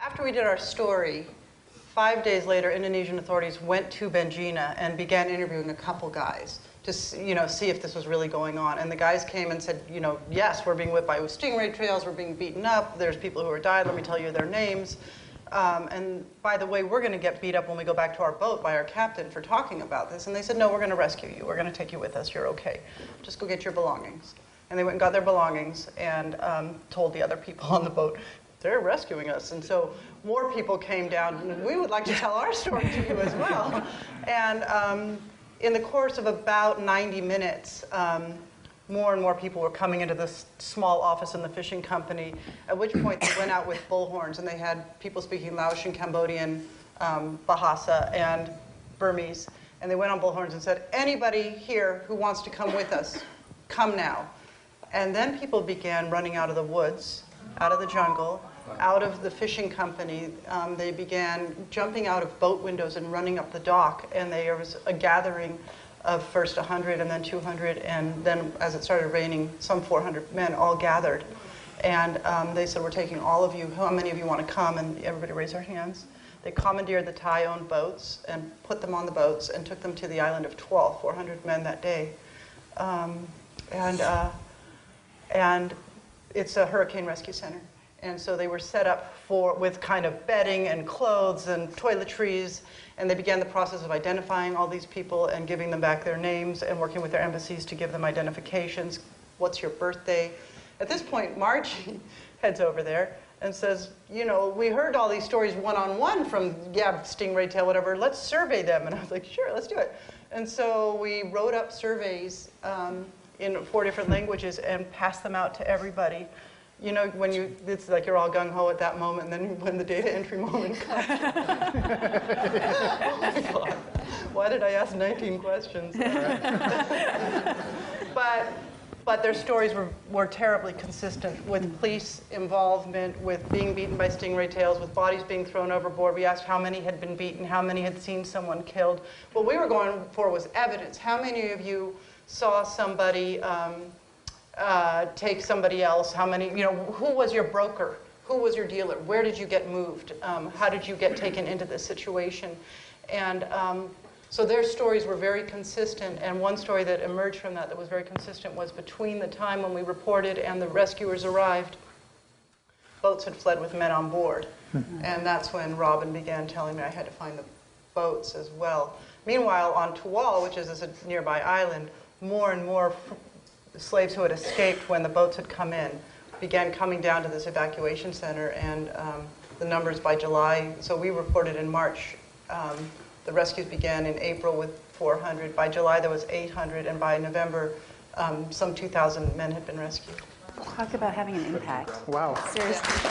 After we did our story, 5 days later, Indonesian authorities went to Benjina and began interviewing a couple guys to see if this was really going on. And the guys came and said, yes, we're being whipped by stingray tails, we're being beaten up, there's people who are died, let me tell you their names. And by the way, we're going to get beat up when we go back to our boat by our captain for talking about this. And they said, no, we're going to rescue you. We're going to take you with us. You're okay. Just go get your belongings. And they went and got their belongings and told the other people on the boat, they're rescuing us. And so more people came down, and we would like to tell our story to you as well. And in the course of about 90 minutes, more and more people were coming into this small office in the fishing company, at which point they went out with bullhorns, and they had people speaking Laotian, Cambodian, Bahasa, and Burmese. And they went on bullhorns and said, anybody here who wants to come with us, come now. And then people began running out of the woods, out of the jungle, out of the fishing company. They began jumping out of boat windows and running up the dock, and there was a gathering of first 100 and then 200, and then as it started raining, some 400 men all gathered. And they said, we're taking all of you. How many of you want to come? And everybody raised their hands. They commandeered the Thai-owned boats and put them on the boats and took them to the island of Tual, 400 men that day. And it's a hurricane rescue center. And so they were set up with kind of bedding and clothes and toiletries, and they began the process of identifying all these people and giving them back their names and working with their embassies to give them identifications. What's your birthday? At this point, Margie heads over there and says, we heard all these stories one-on-one from, stingray tail, whatever, let's survey them. And I was like, sure, let's do it. And so we wrote up surveys in 4 different languages and passed them out to everybody. When it's like you're all gung-ho at that moment, and then when the data entry moment comes. Oh my God, why did I ask 19 questions? But their stories were terribly consistent with police involvement, with being beaten by stingray tails, with bodies being thrown overboard. We asked how many had been beaten, how many had seen someone killed. What we were going for was evidence. How many of you saw somebody take somebody else? How many, who was your broker? Who was your dealer? Where did you get moved? How did you get taken into this situation? And so their stories were very consistent, and one story that emerged from that was very consistent was between the time when we reported and the rescuers arrived, boats had fled with men on board. And that's when Robin began telling me I had to find the boats as well. Meanwhile, on Tual, which is a nearby island, more and more slaves who had escaped when the boats had come in began coming down to this evacuation center, and the numbers by July, so we reported in March, the rescues began in April with 400. By July there was 800, and by November some 2,000 men had been rescued. Talk about having an impact. Wow. Seriously.